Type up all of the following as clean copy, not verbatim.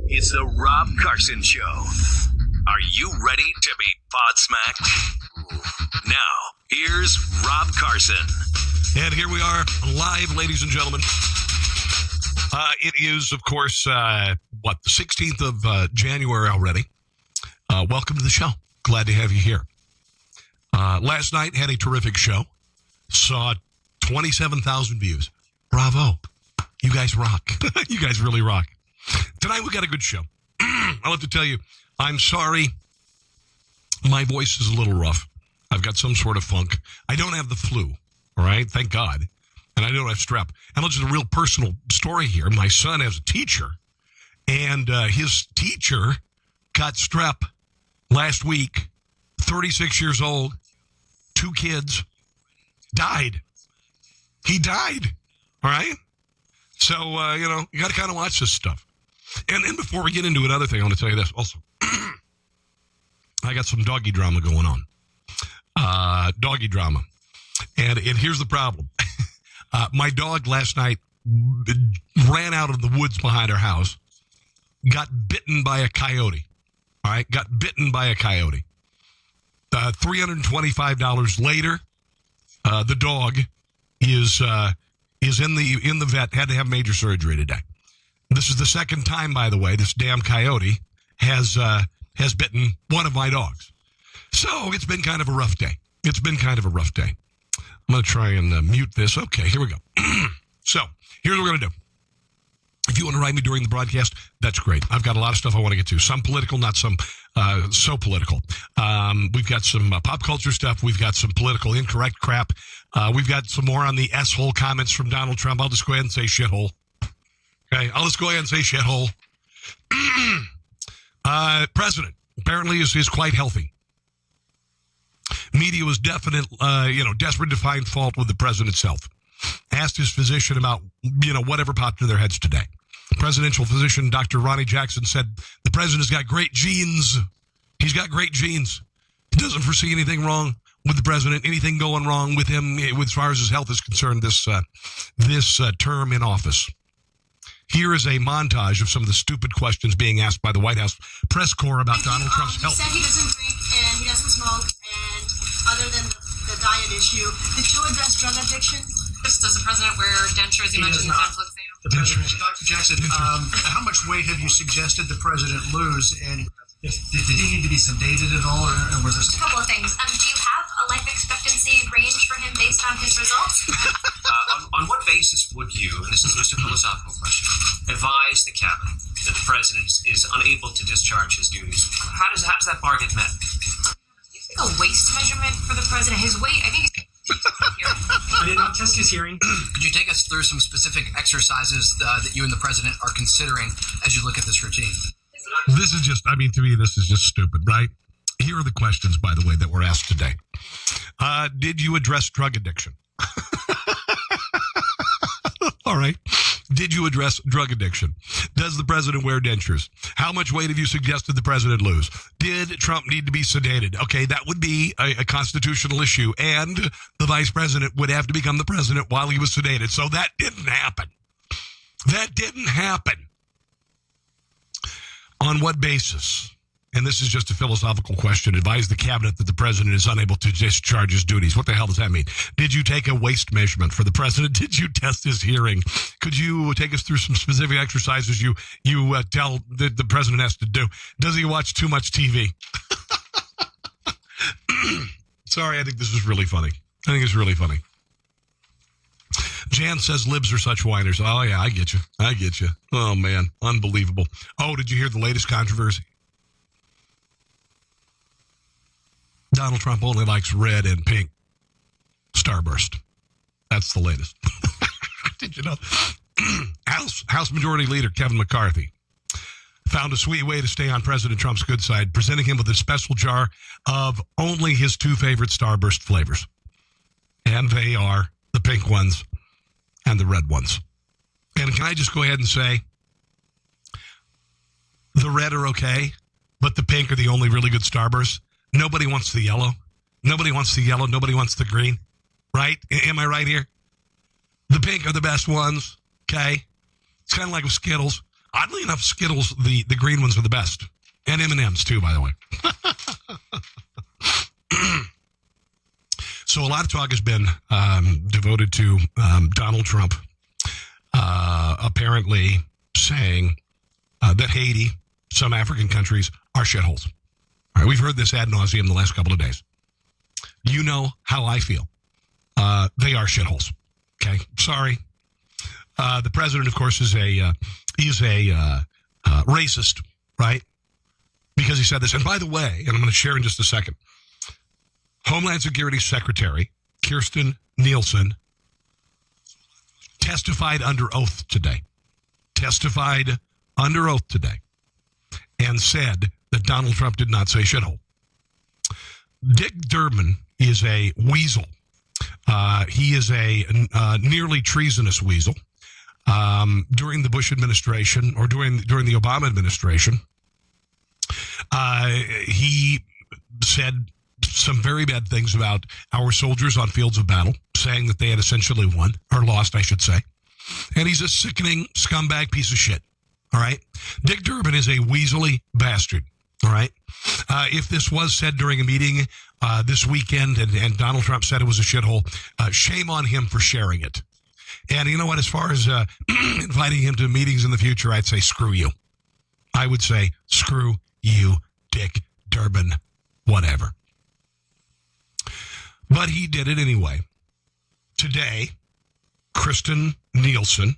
It's the Rob Carson Show. Are you ready to be pod smacked? Now, here's Rob Carson. And here we are, live, ladies and gentlemen. It is, of course, the 16th of January already. Welcome to the show. Glad to have you here. Last night, had a terrific show. Saw 27,000 views. Bravo. You guys rock. You guys really rock. Tonight, we got a good show. I'll have to tell you, I'm sorry. My voice is a little rough. I've got some sort of funk. I don't have the flu, all right? Thank God. And I don't have strep. And I'll just a real personal story here. My son has a teacher, and his teacher got strep last week, 36 years old, 2 kids, died. He died, all right? So, you got to kind of watch this stuff. And then before we get into another thing, I want to tell you this also. I got some doggy drama going on. Doggy drama. And here's the problem. My dog last night ran out of the woods behind our house, got bitten by a coyote. All right, got bitten by a coyote. $325 later, the dog is in the vet, had to have major surgery today. This is the second time, by the way, this damn coyote has bitten one of my dogs. So it's been kind of a rough day. I'm going to try and mute this. Okay, here we go. So here's what we're going to do. If you want to write me during the broadcast, that's great. I've got a lot of stuff I want to get to. Some political, not some so political. We've got some pop culture stuff. We've got some political incorrect crap. We've got some more on the S-hole comments from Donald Trump. I'll just go ahead and say shithole. Okay, I'll just go ahead and say shithole. President apparently is quite healthy. Media was desperate to find fault with the president's health. Asked his physician about, whatever popped into their heads today. Presidential physician Dr. Ronnie Jackson said the president's got great genes. He's got great genes. He doesn't foresee anything wrong with the president, anything going wrong with him as far as his health is concerned this term in office. Here is a montage of some of the stupid questions being asked by the White House press corps about Donald Trump's health. He said he doesn't drink and he doesn't smoke, and other than the diet issue, did you address drug addiction? Does the president wear dentures? You mentioned dental exam. Dr. Jackson, how much weight have you suggested the president lose, and did he need to be sedated at all, or was there a couple of things? Do you have a life expectancy range for him based on his results? On what basis would you, and this is just a philosophical question, advise the cabinet that the president is unable to discharge his duties? How does that bar get met? Do you think a waist measurement for the president? His weight, I think he's I did not test his hearing. Could you take us through some specific exercises that you and the president are considering as you look at this routine? This is just, to me, this is just stupid, right? Here are the questions, by the way, that were asked today. Did you address drug addiction? All right. Did you address drug addiction? Does the president wear dentures? How much weight have you suggested the president lose? Did Trump need to be sedated? Okay, that would be a constitutional issue, and the vice president would have to become the president while he was sedated. So that didn't happen. On what basis? And this is just a philosophical question. Advise the cabinet that the president is unable to discharge his duties. What the hell does that mean? Did you take a waist measurement for the president? Did you test his hearing? Could you take us through some specific exercises you tell that the president has to do? Does he watch too much TV? Sorry, I think this is really funny. Jan says libs are such whiners. Oh, yeah, I get you. Oh, man, unbelievable. Oh, did you hear the latest controversy? Donald Trump only likes red and pink Starburst. That's the latest. Did you know? House Majority Leader Kevin McCarthy found a sweet way to stay on President Trump's good side, presenting him with a special jar of only his 2 favorite Starburst flavors. And they are the pink ones and the red ones. And can I just go ahead and say, the red are okay, but the pink are the only really good Starbursts. Nobody wants the yellow. Nobody wants the green. Right? Am I right here? The pink are the best ones. Okay? It's kind of like with Skittles. Oddly enough, Skittles, the green ones are the best. And M&M's too, by the way. So a lot of talk has been devoted to Donald Trump apparently saying that Haiti, some African countries, are shitholes. All right, we've heard this ad nauseum the last couple of days. You know how I feel. They are shitholes. Okay, sorry. The president, of course, is a racist, right? Because he said this. And by the way, and I'm going to share in just a second, Homeland Security Secretary Kirstjen Nielsen testified under oath today. And said that Donald Trump did not say shithole. Dick Durbin is a weasel. He is a nearly treasonous weasel. During the Bush administration, or during the Obama administration, he said some very bad things about our soldiers on fields of battle, saying that they had essentially won, or lost, I should say. And he's a sickening scumbag piece of shit. All right? Dick Durbin is a weaselly bastard. All right? If this was said during a meeting this weekend and Donald Trump said it was a shithole, shame on him for sharing it. And you know what? As far as inviting him to meetings in the future, I'd say screw you. I would say screw you, Dick Durbin, whatever. But he did it anyway. Today, Kirstjen Nielsen,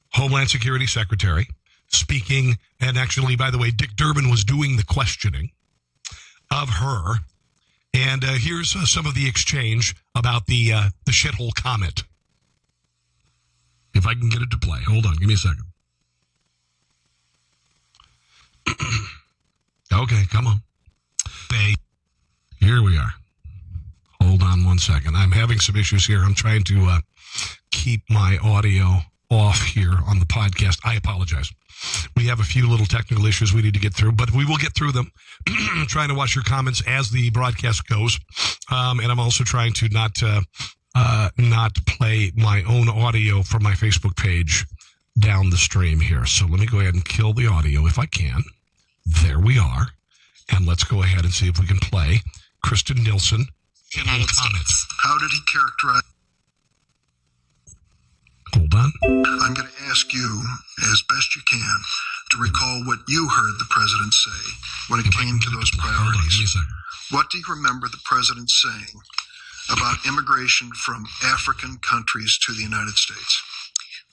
Homeland Security Secretary, speaking, and actually, by the way, Dick Durbin was doing the questioning of her. And here's some of the exchange about the shithole comment. If I can get it to play. Hold on, give me a second. Okay, come on. Here we are. Hold on one second. I'm having some issues here. I'm trying to keep my audio off here on the podcast. I apologize. We have a few little technical issues we need to get through, but we will get through them. I'm trying to watch your comments as the broadcast goes. And I'm also trying to not play my own audio from my Facebook page down the stream here. So let me go ahead and kill the audio if I can. There we are. And let's go ahead and see if we can play Kirstjen Nielsen. United States. How did he characterize? Hold on. I'm going to ask you, as best you can, to recall what you heard the president say when it came to those priorities. What do you remember the president saying about immigration from African countries to the United States?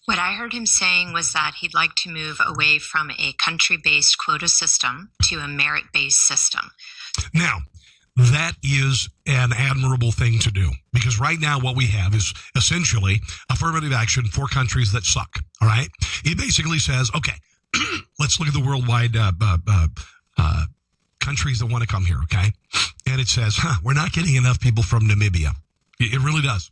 What I heard him saying was that he'd like to move away from a country-based quota system to a merit-based system. Now, that is an admirable thing to do, because right now what we have is essentially affirmative action for countries that suck, all right? It basically says, okay, let's look at the worldwide countries that want to come here, okay? And it says, we're not getting enough people from Namibia. It really does.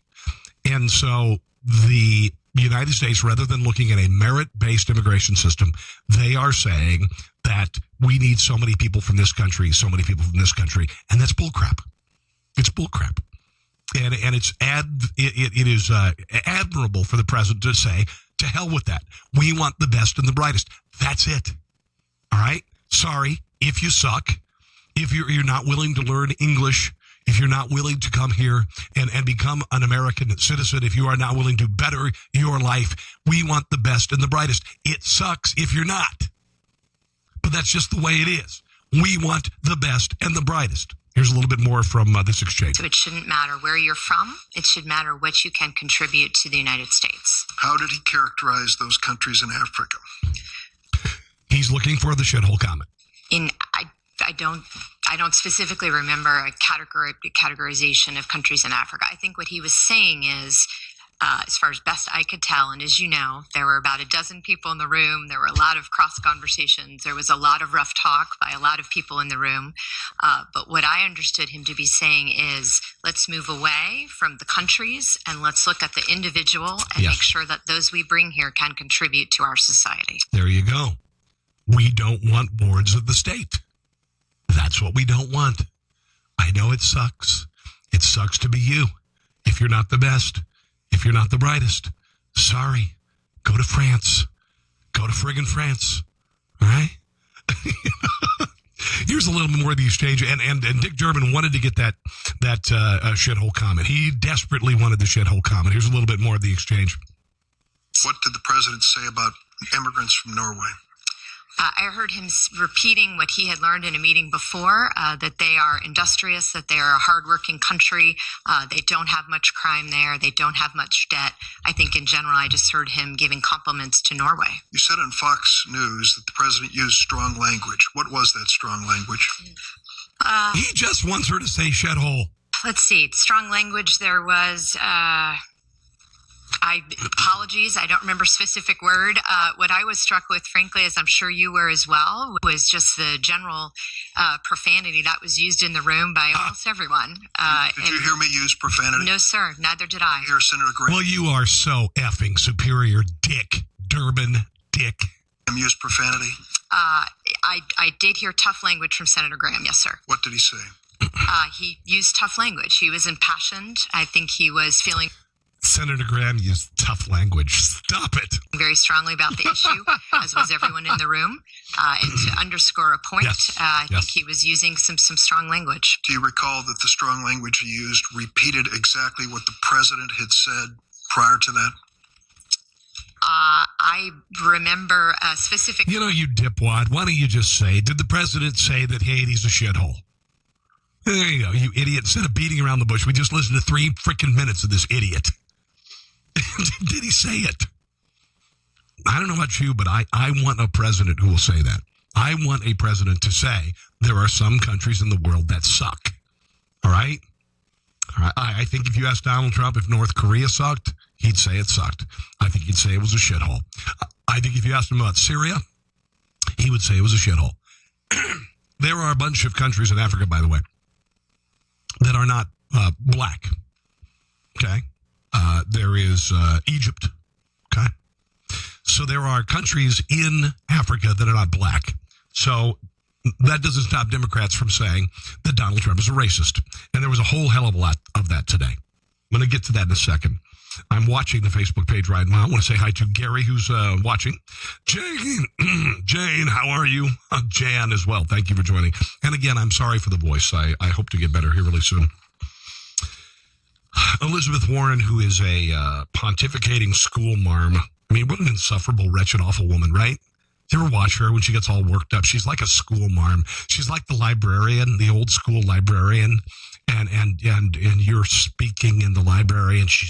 And so the United States, rather than looking at a merit-based immigration system, they are saying that we need so many people from this country, so many people from this country, and that's bullcrap. It's bullcrap. And it is admirable for the president to say, to hell with that. We want the best and the brightest. That's it. All right? Sorry, if you suck, if you're not willing to learn English, if you're not willing to come here and become an American citizen, if you are not willing to better your life, we want the best and the brightest. It sucks if you're not. But that's just the way it is. We want the best and the brightest. Here's a little bit more from this exchange. So it shouldn't matter where you're from. It should matter what you can contribute to the United States. How did he characterize those countries in Africa? He's looking for the shithole comment. I don't specifically remember a categorization of countries in Africa. I think what he was saying is, as far as best I could tell, and as you know, there were about a dozen people in the room. There were a lot of cross conversations. There was a lot of rough talk by a lot of people in the room. But what I understood him to be saying is, let's move away from the countries and let's look at the individual and make sure that those we bring here can contribute to our society. There you go. We don't want boards of the state. That's what we don't want. I know it sucks. It sucks to be you. If you're not the best, if you're not the brightest, sorry. Go to France. Go to friggin' France. All right? Here's a little bit more of the exchange, and Dick Durbin wanted to get that shithole comment. He desperately wanted the shithole comment. Here's a little bit more of the exchange. What did the president say about immigrants from Norway? I heard him repeating what he had learned in a meeting before, that they are industrious, that they are a hardworking country. They don't have much crime there. They don't have much debt. I think in general, I just heard him giving compliments to Norway. You said on Fox News that the president used strong language. What was that strong language? He just wants her to say shithole. Let's see. Strong language, there was... apologies, I don't remember a specific word. What I was struck with, frankly, as I'm sure you were as well, was just the general profanity that was used in the room by almost everyone. Did you hear me use profanity? No, sir. Neither did I. Did you hear Senator Graham? Well, you are so effing superior, Dick Durbin, Dick. Use profanity? I did hear tough language from Senator Graham, yes, sir. What did he say? He used tough language. He was impassioned. I think he was feeling... Senator Graham used tough language. Stop it. Very strongly about the issue, as was everyone in the room. And to underscore a point, I think he was using some strong language. Do you recall that the strong language he used repeated exactly what the president had said prior to that? I remember a specific... You know, you dipwad, why don't you just say, did the president say that Haiti's a shithole? There you go, you idiot. Instead of beating around the bush, we just listened to 3 freaking minutes of this idiot. Did he say it? I don't know about you, but I want a president who will say that. I want a president to say there are some countries in the world that suck. All right? All right. I think if you asked Donald Trump if North Korea sucked, he'd say it sucked. I think he'd say it was a shithole. I think if you asked him about Syria, he would say it was a shithole. There are a bunch of countries in Africa, by the way, that are not black. Okay? There is Egypt. Okay? So there are countries in Africa that are not black. So that doesn't stop Democrats from saying that Donald Trump is a racist. And there was a whole hell of a lot of that today. I'm going to get to that in a second. I'm watching the Facebook page right now. I want to say hi to Gary, who's watching. Jane, how are you? Jan as well. Thank you for joining. And again, I'm sorry for the voice. I hope to get better here really soon. Elizabeth Warren, who is a pontificating school marm. I mean, what an insufferable, wretched, awful woman, right? You ever watch her when she gets all worked up? She's like a school marm. She's like the librarian, the old school librarian, and you're speaking in the library, and she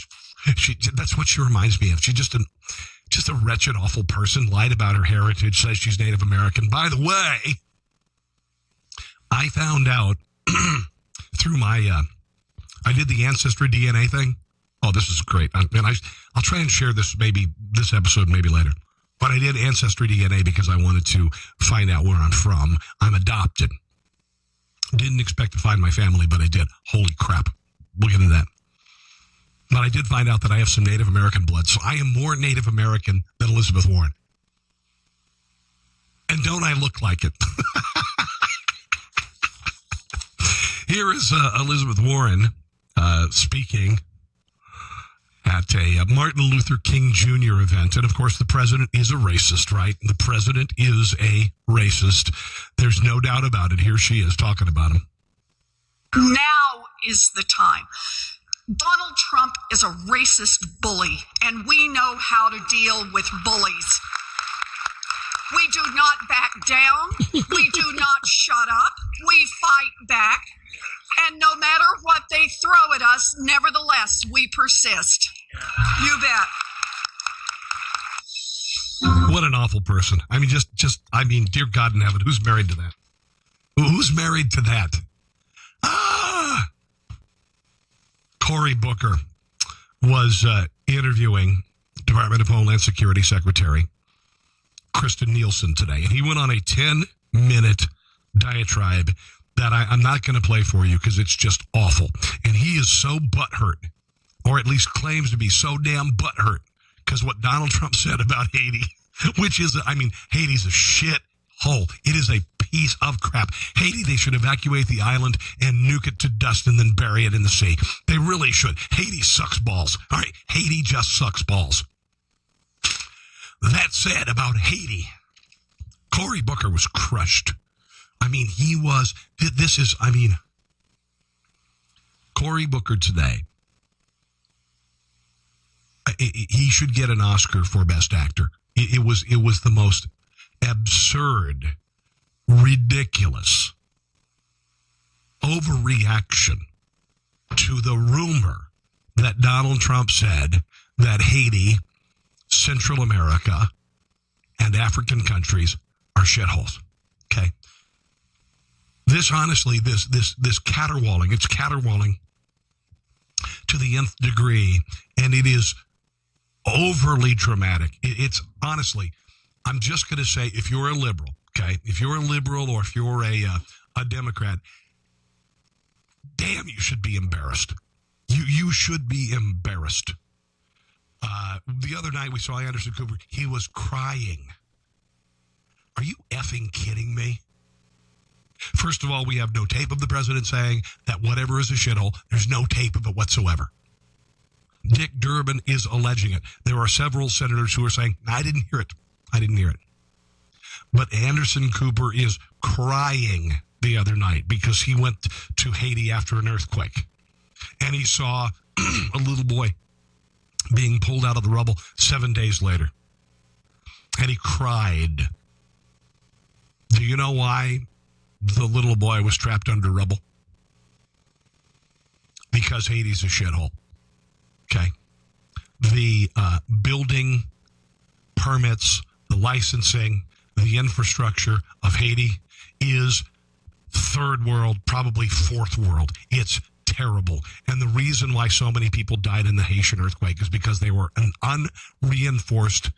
that's what she reminds me of. She's just a wretched, awful person, lied about her heritage, says she's Native American. By the way, I found out through my I did the Ancestry DNA thing. Oh, this is great. I'll try and share this maybe this episode, maybe later. But I did Ancestry DNA because I wanted to find out where I'm from. I'm adopted. Didn't expect to find my family, but I did. Holy crap. We'll get into that. But I did find out that I have some Native American blood. So I am more Native American than Elizabeth Warren. And don't I look like it? Here is Elizabeth Warren speaking at a Martin Luther King Jr. event. And, of course, the president is a racist, right? The president is a racist. There's no doubt about it. Here she is talking about him. Now is the time. Donald Trump is a racist bully, and we know how to deal with bullies. We do not back down. We do not shut up. We fight back. And no matter what they throw at us, nevertheless, we persist. You bet. What an awful person. I mean, dear God in heaven, who's married to that? Who's married to that? Cory Booker was interviewing Department of Homeland Security Secretary Kristen Nielsen today, and he went on a 10-minute diatribe that I'm not going to play for you because it's just awful. And he is so butthurt, or at least claims to be so damn butthurt, because what Donald Trump said about Haiti, which is, Haiti's a shit hole. It is a piece of crap. Haiti, they should evacuate the island and nuke it to dust and then bury it in the sea. They really should. Haiti sucks balls. All right, Haiti just sucks balls. That said about Haiti, Cory Booker was crushed. I mean, Cory Booker today, he should get an Oscar for Best Actor. It was the most absurd, ridiculous overreaction to the rumor that Donald Trump said that Haiti, Central America, and African countries are shitholes. Okay? This honestly, this caterwauling, it's caterwauling to the nth degree, and it is overly dramatic. It's honestly, I'm just going to say, if you're a liberal, okay, if you're a liberal or if you're a Democrat, damn, you should be embarrassed. You should be embarrassed. The other night we saw Anderson Cooper. He was crying. Are you effing kidding me? First of all, we have no tape of the president saying that whatever is a shithole. There's no tape of it whatsoever. Dick Durbin is alleging it. There are several senators who are saying, I didn't hear it. I didn't hear it. But Anderson Cooper is crying the other night because he went to Haiti after an earthquake. And he saw a little boy being pulled out of the rubble 7 days later. And he cried. Do you know why the little boy was trapped under rubble? Because Haiti's a shithole. Okay? The building permits, the licensing, the infrastructure of Haiti is third world, probably fourth world. It's terrible. And the reason why so many people died in the Haitian earthquake is because they were an unreinforced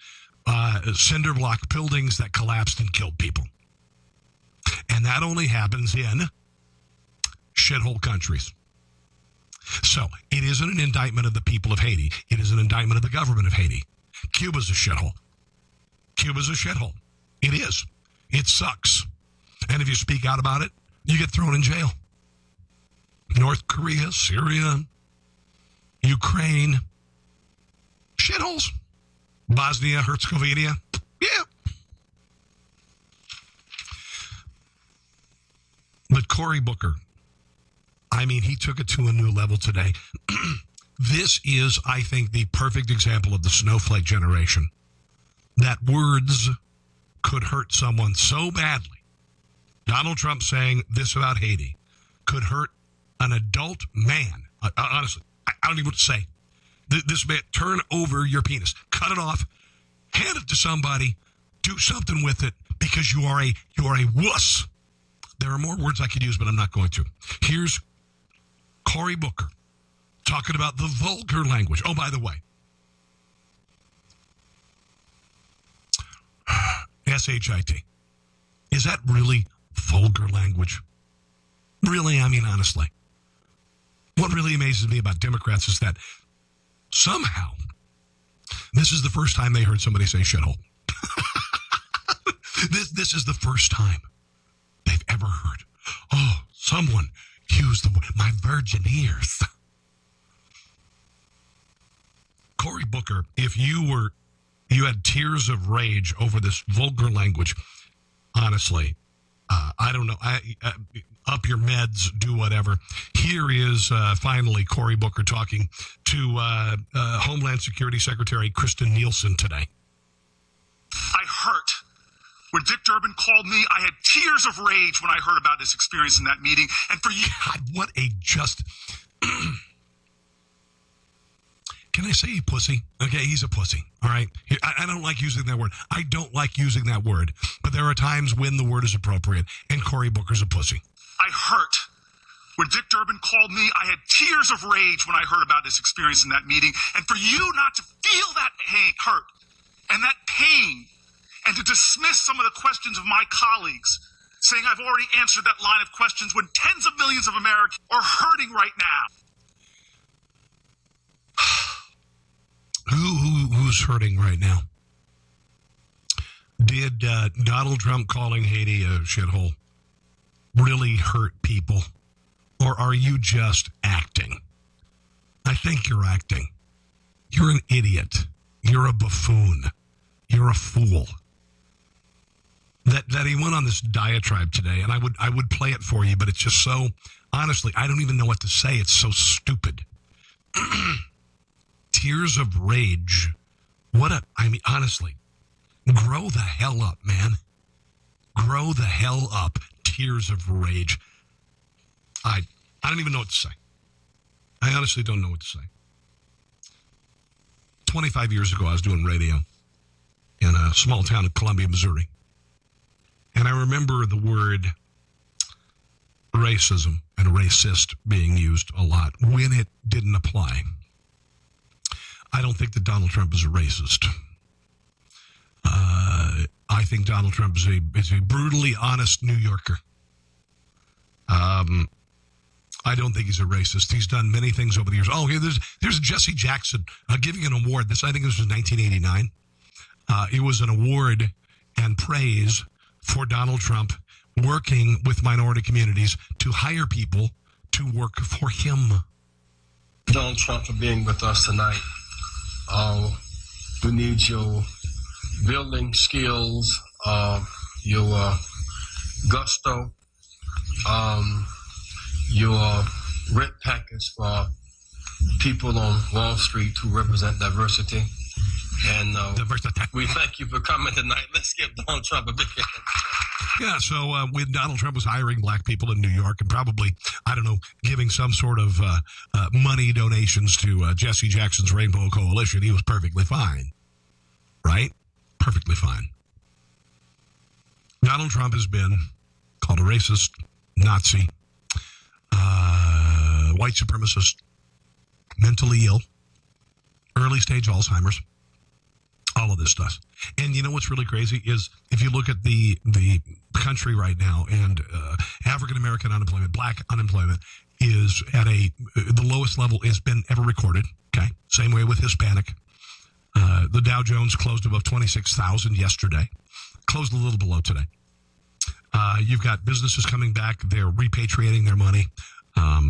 cinder block buildings that collapsed and killed people. And that only happens in shithole countries. So it isn't an indictment of the people of Haiti. It is an indictment of the government of Haiti. Cuba's a shithole. Cuba's a shithole. It is. It sucks. And if you speak out about it, you get thrown in jail. North Korea, Syria, Ukraine, shitholes. Bosnia, Herzegovina, yeah. But Cory Booker, I mean, he took it to a new level today. This is, I think, the perfect example of the snowflake generation. That words could hurt someone so badly. Donald Trump saying this about Haiti could hurt an adult man. Honestly, I don't even know what to say. This man, turn over your penis. Cut it off. Hand it to somebody. Do something with it because you are a wuss. There are more words I could use, but I'm not going to. Here's Cory Booker talking about the vulgar language. Oh, by the way, S-H-I-T. Is that really vulgar language? Really? I mean, honestly. What really amazes me about Democrats is that somehow this is the first time they heard somebody say shithole. This is the first time they've ever heard, oh, someone used the word, my virgin ears. Cory Booker, if you had tears of rage over this vulgar language, honestly, I don't know. Up your meds, do whatever. Here is finally Cory Booker talking to Homeland Security Secretary Kristen Nielsen today. I hurt. When Dick Durbin called me, I had tears of rage when I heard about his experience in that meeting. And for you... God, what a just... Can I say pussy? Okay, he's a pussy, all right? I don't like using that word. I don't like using that word. But there are times when the word is appropriate, and Cory Booker's a pussy. I hurt. When Dick Durbin called me, I had tears of rage when I heard about his experience in that meeting. And for you not to feel that hurt and that pain and to dismiss some of the questions of my colleagues, saying I've already answered that line of questions when tens of millions of Americans are hurting right now. Who's hurting right now? Did Donald Trump calling Haiti a shithole really hurt people? Or are you just acting? I think you're acting. You're an idiot. You're a buffoon. You're a fool. that he went on this diatribe today, and I would play it for you, but it's just so, honestly, I don't even know what to say. It's so stupid. Tears of rage. Honestly, grow the hell up, man. Grow the hell up. Tears of rage. I don't even know what to say. I honestly don't know what to say. 25 years ago, I was doing radio in a small town of Columbia, Missouri. And I remember the word racism and racist being used a lot when it didn't apply. I don't think that Donald Trump is a racist. I think Donald Trump is a brutally honest New Yorker. I don't think he's a racist. He's done many things over the years. Oh, here, there's Jesse Jackson giving an award. I think this was 1989. It was an award and praise for Donald Trump working with minority communities to hire people to work for him. Donald Trump for being with us tonight. We need your building skills, your gusto, your rent package for people on Wall Street who represent diversity. And we thank you for coming tonight. Let's give Donald Trump a big hand. Yeah, so when Donald Trump was hiring black people in New York and probably, I don't know, giving some sort of money donations to Jesse Jackson's Rainbow Coalition, he was perfectly fine. Right? Perfectly fine. Donald Trump has been called a racist, Nazi, white supremacist, mentally ill, early stage Alzheimer's, all of this stuff. And you know what's really crazy is if you look at the country right now, and African-American unemployment, black unemployment is at the lowest level it's been ever recorded. Okay. Same way with Hispanic. The Dow Jones closed above 26,000 yesterday, closed a little below today. You've got businesses coming back. They're repatriating their money.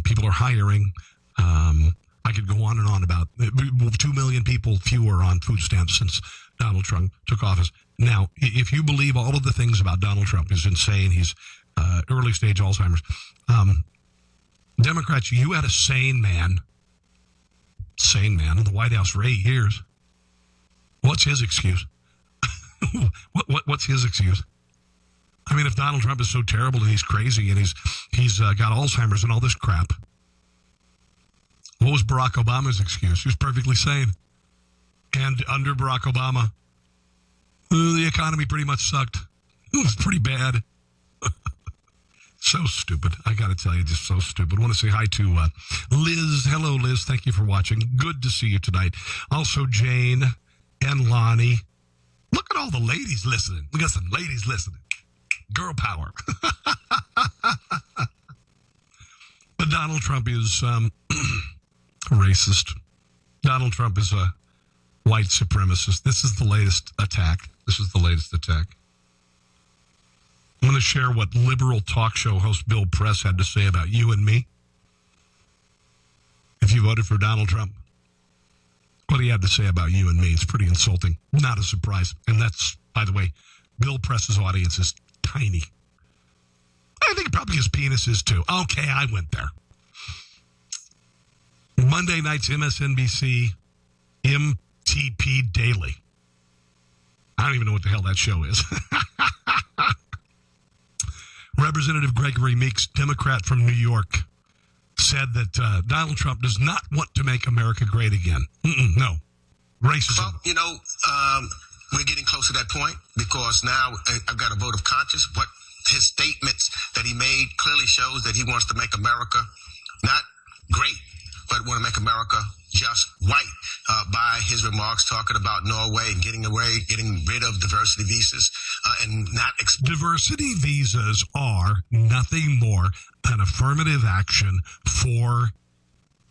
People are hiring. I could go on and on about 2 million people fewer on food stamps since Donald Trump took office. Now, if you believe all of the things about Donald Trump is insane, he's early stage Alzheimer's. Democrats, you had a sane man in the White House for 8 years. What's his excuse? What's his excuse? I mean, if Donald Trump is so terrible and he's crazy and he's got Alzheimer's and all this crap, what was Barack Obama's excuse? He was perfectly sane. And under Barack Obama, the economy pretty much sucked. It was pretty bad. So stupid. I got to tell you, just so stupid. I want to say hi to Liz. Hello, Liz. Thank you for watching. Good to see you tonight. Also, Jane and Lonnie. Look at all the ladies listening. We got some ladies listening. Girl power. But Donald Trump is racist. Donald Trump is a white supremacist. This is the latest attack. I'm going to share what liberal talk show host Bill Press had to say about you and me. If you voted for Donald Trump, what he had to say about you and me, it's pretty insulting. Not a surprise. And that's, by the way, Bill Press's audience is tiny. I think probably his penis is too. Okay, I went there. Monday night's MSNBC MTP Daily. I don't even know what the hell that show is. Representative Gregory Meeks, Democrat from New York, said that Donald Trump does not want to make America great again. No. Racism. Well, we're getting close to that point because now I've got a vote of conscience. What his statements that he made clearly shows that he wants to make America not great, but want to make America just white by his remarks talking about Norway and getting rid of diversity visas and not... Diversity visas are nothing more than affirmative action for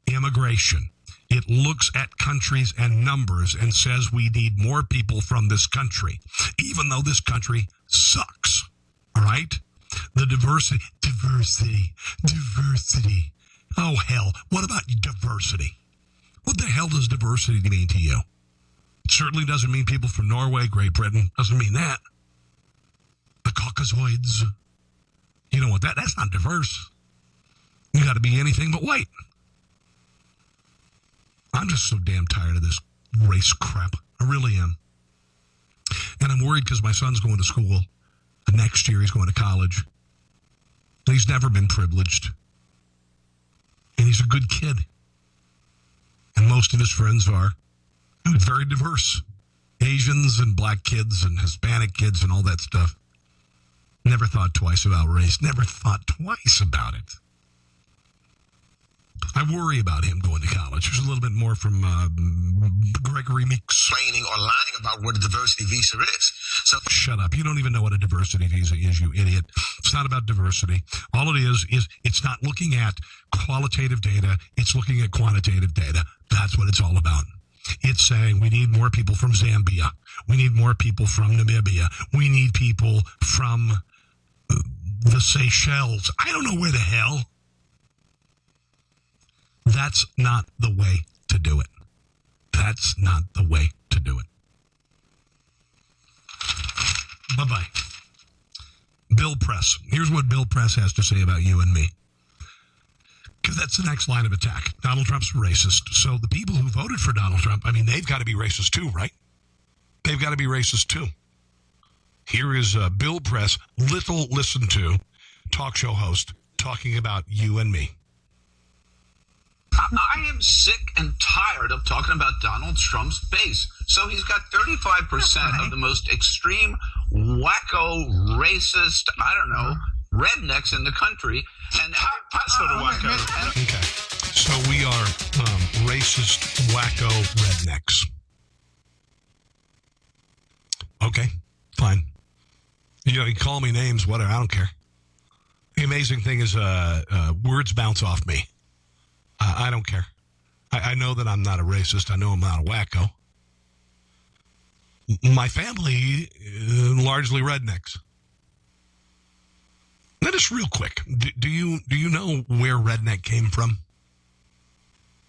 immigration. It looks at countries and numbers and says we need more people from this country, even though this country sucks. All right? The diversity. Oh, hell. What about diversity? What the hell does diversity mean to you? It certainly doesn't mean people from Norway, Great Britain. Doesn't mean that. The Caucasoids. You know what? That's not diverse. You got to be anything but white. I'm just so damn tired of this race crap. I really am. And I'm worried because my son's going to school. The next year he's going to college. And he's never been privileged. And he's a good kid. And most of his friends are very diverse. Asians and black kids and Hispanic kids and all that stuff. Never thought twice about race. Never thought twice about it. I worry about him going to college. There's a little bit more from Gregory Meeks. Complaining or lying about what a diversity visa is. So shut up. You don't even know what a diversity visa is, you idiot. It's not about diversity. All it is it's not looking at qualitative data. It's looking at quantitative data. That's what it's all about. It's saying we need more people from Zambia. We need more people from Namibia. We need people from the Seychelles. I don't know where the hell. That's not the way to do it. That's not the way to do it. Bye-bye. Bill Press. Here's what Bill Press has to say about you and me. Because that's the next line of attack. Donald Trump's a racist. So the people who voted for Donald Trump, I mean, they've got to be racist too, right? They've got to be racist too. Here is Bill Press, little listened to talk show host, talking about you and me. I am sick and tired of talking about Donald Trump's base. So he's got 35% of the most extreme, wacko, racist, I don't know, rednecks in the country. And sort of wacko. Okay. So we are racist, wacko, rednecks. Okay, fine. You know, you call me names, whatever, I don't care. The amazing thing is words bounce off me. I don't care. I know that I'm not a racist. I know I'm not a wacko. My family, largely rednecks. Now, just real quick, do you know where redneck came from?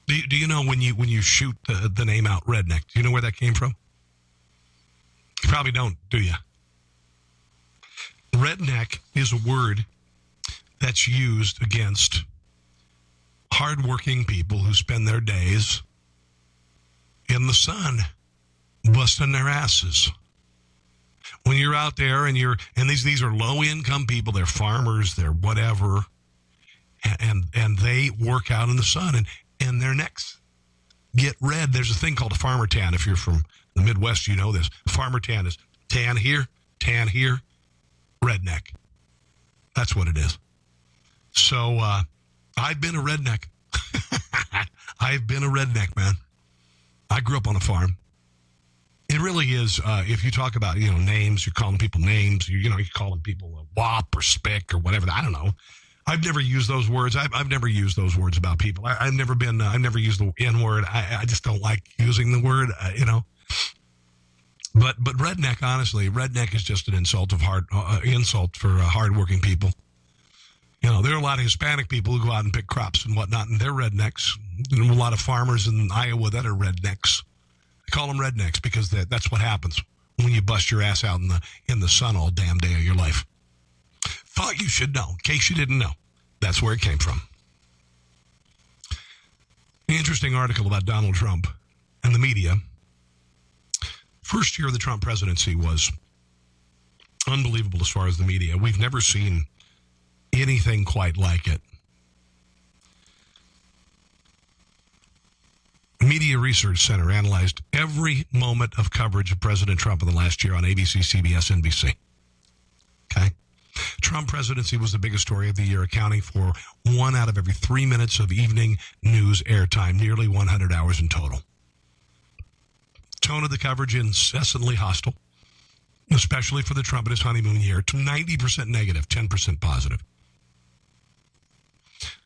Do you know when you shoot the name out redneck? Do you know where that came from? You probably don't, do you? Redneck is a word that's used against hardworking people who spend their days in the sun, busting their asses. When you're out there and these are low income people, they're farmers, they're whatever, and they work out in the sun and their necks get red. There's a thing called a farmer tan. If you're from the Midwest, you know this. Farmer tan is tan here, redneck. That's what it is. So I've been a redneck. I've been a redneck, man. I grew up on a farm. It really is. If you talk about, names, you're calling people names. You're calling people a wop or spick or whatever. I don't know. I've never used those words. I've never used those words about people. I've never used the N word. I just don't like using the word. But redneck, honestly, redneck is just an insult for hardworking people. There are a lot of Hispanic people who go out and pick crops and whatnot, and they're rednecks. And a lot of farmers in Iowa that are rednecks. They call them rednecks because that's what happens when you bust your ass out in the sun all damn day of your life. Thought you should know. In case you didn't know, that's where it came from. An interesting article about Donald Trump and the media. First year of the Trump presidency was unbelievable as far as the media. We've never seen anything quite like it. Media Research Center analyzed every moment of coverage of President Trump in the last year on ABC, CBS, NBC. Okay? Trump presidency was the biggest story of the year, accounting for 1 out of every 3 minutes of evening news airtime, nearly 100 hours in total. Tone of the coverage incessantly hostile, especially for the Trump and his honeymoon year, to 90% negative, 10% positive.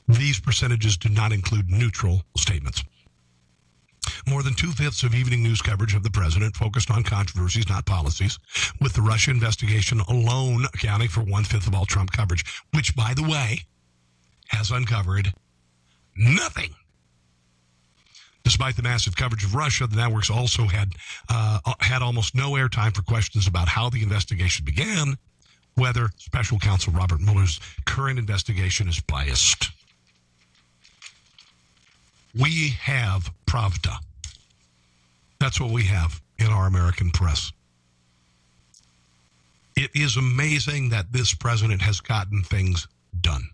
These percentages do not include neutral statements. More than 2/5 of evening news coverage of the president focused on controversies, not policies, with the Russia investigation alone accounting for 1/5 of all Trump coverage, which, by the way, has uncovered nothing. Despite the massive coverage of Russia, the networks also had almost no airtime for questions about how the investigation began, whether special counsel Robert Mueller's current investigation is biased. We have Pravda. That's what we have in our American press. It is amazing that this president has gotten things done.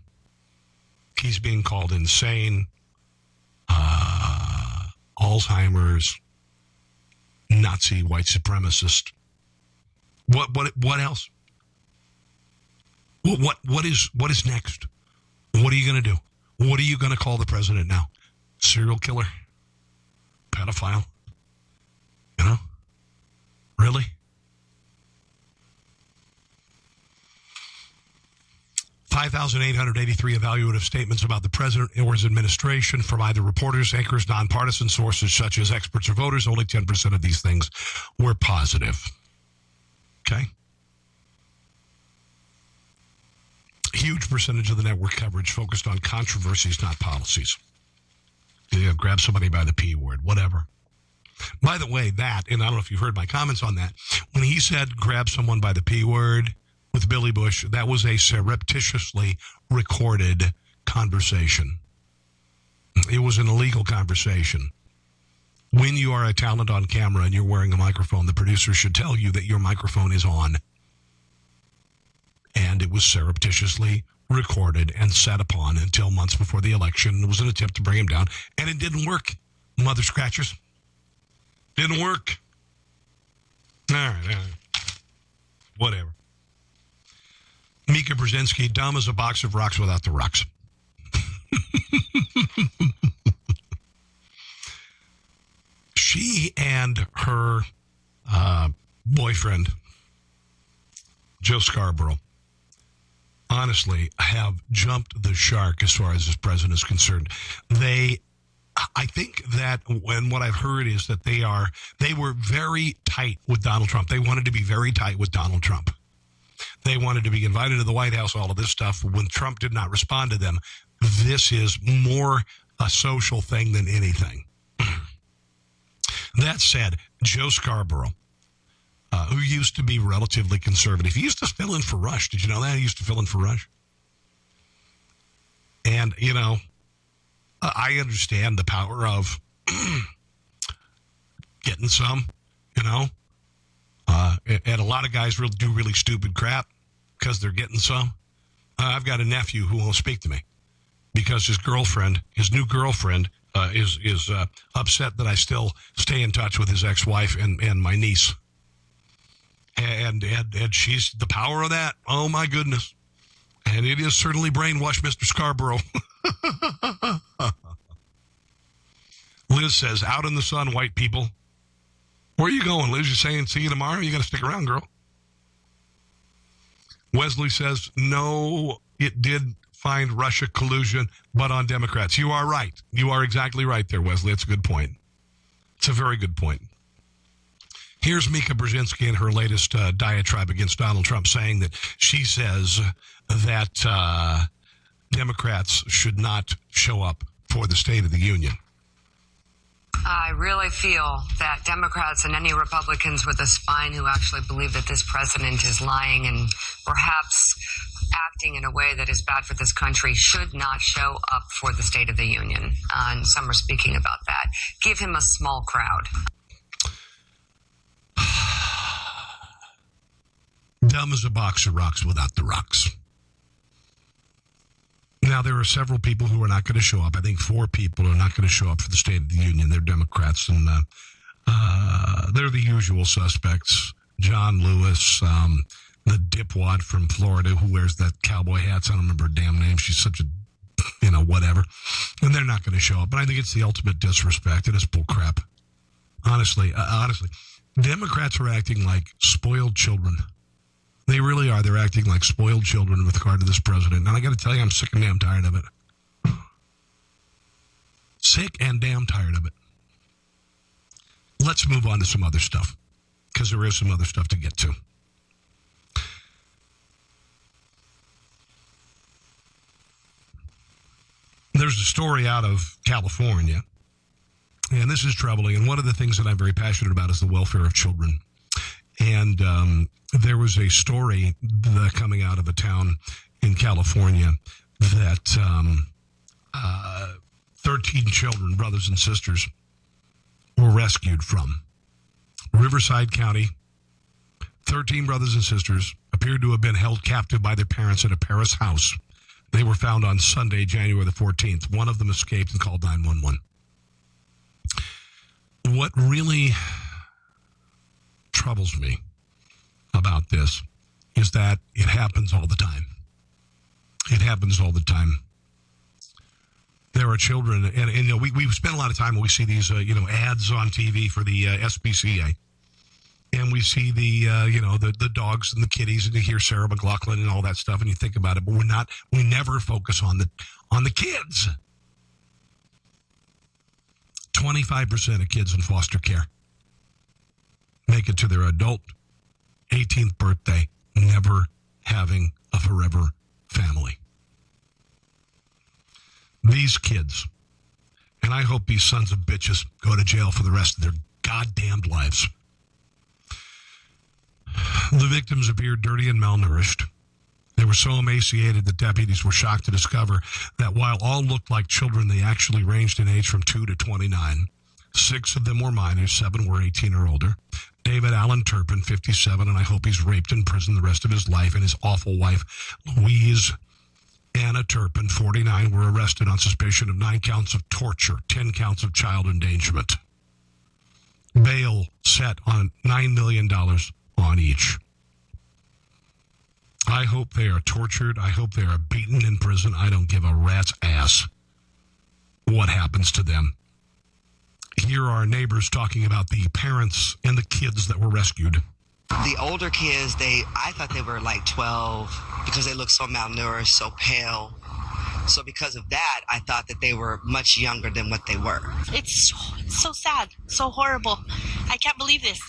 He's being called insane, Alzheimer's, Nazi, white supremacist. What else? What is next? What are you going to do? What are you going to call the president now? Serial killer? Pedophile? You know? Really? $5,883 evaluative statements about the president or his administration from either reporters, anchors, nonpartisan sources such as experts or voters. Only 10% of these things were positive. Okay? Huge percentage of the network coverage focused on controversies, not policies. You know, grab somebody by the P word, whatever. By the way, that, and I don't know if you've heard my comments on that, when he said grab someone by the P word with Billy Bush, that was a surreptitiously recorded conversation. It was an illegal conversation. When you are a talent on camera and you're wearing a microphone, the producer should tell you that your microphone is on. And it was surreptitiously recorded and set upon until months before the election. It was an attempt to bring him down, and it didn't work. Mother scratchers. Didn't work. All right. Whatever. Mika Brzezinski, dumb as a box of rocks without the rocks. She and her boyfriend, Joe Scarborough, honestly have jumped the shark as far as this president is concerned. I think that when what I've heard is that they were very tight with Donald Trump. They wanted to be very tight with Donald Trump. They wanted to be invited to the White House, all of this stuff. When Trump did not respond to them, this is more a social thing than anything. That said, Joe Scarborough, who used to be relatively conservative, he used to fill in for Rush. Did you know that? He used to fill in for Rush. And, you know, I understand the power of getting some, you know. And a lot of guys do really stupid crap because they're getting some. I've got a nephew who won't speak to me because his new girlfriend, is upset that I still stay in touch with his ex-wife and my niece. And she's the power of that. Oh, my goodness. And it is certainly brainwashed Mr. Scarborough. Liz says, out in the sun, white people. Where are you going, Liz? You saying see you tomorrow? You got to stick around, girl. Wesley says, no, it did find Russia collusion, but on Democrats. You are right. You are exactly right there, Wesley. It's a good point. It's a very good point. Here's Mika Brzezinski in her latest diatribe against Donald Trump, saying that she says that Democrats should not show up for the State of the Union. I really feel that Democrats and any Republicans with a spine who actually believe that this president is lying and perhaps acting in a way that is bad for this country should not show up for the State of the Union. And some are speaking about that. Give him a small crowd. Dumb as a box of rocks without the rocks. Now, there are several people who are not going to show up. I think 4 people are not going to show up for the State of the Union. They're Democrats, and they're the usual suspects. John Lewis, the dipwad from Florida who wears that cowboy hats. I don't remember her damn name. She's such a, whatever. And they're not going to show up. But I think it's the ultimate disrespect. It is bull crap. Honestly, Democrats are acting like spoiled children. They really are. They're acting like spoiled children with regard to this president. And I got to tell you, I'm sick and damn tired of it. Sick and damn tired of it. Let's move on to some other stuff, because there is some other stuff to get to. There's a story out of California, and this is troubling. And one of the things that I'm very passionate about is the welfare of children. And And there was a story coming out of a town in California that 13 children, brothers and sisters, were rescued from. Riverside County, 13 brothers and sisters appeared to have been held captive by their parents at a Paris house. They were found on Sunday, January the 14th. One of them escaped and called 911. What really troubles me about this is that it happens all the time. It happens all the time. There are children, and you know, we spend a lot of time when we see these, ads on TV for the SPCA. And we see the dogs and the kitties, and you hear Sarah McLachlan and all that stuff, and you think about it, but we never focus on the kids. 25% of kids in foster care make it to their adult 18th birthday never having a forever family. These kids, and I hope these sons of bitches go to jail for the rest of their goddamned lives. The victims appeared dirty and malnourished. They were so emaciated that deputies were shocked to discover that while all looked like children, they actually ranged in age from 2 to 29. 6 of them were minors, 7 were 18 or older. David Allen Turpin, 57, and I hope he's raped in prison the rest of his life, and his awful wife, Louise Anna Turpin, 49, were arrested on suspicion of 9 counts of torture, 10 counts of child endangerment. Bail set on $9 million on each. I hope they are tortured. I hope they are beaten in prison. I don't give a rat's ass what happens to them. Here are neighbors talking about the parents and the kids that were rescued. The older kids, I thought they were like 12 because they looked so malnourished, so pale. So because of that, I thought that they were much younger than what they were. It's so sad, so horrible. I can't believe this.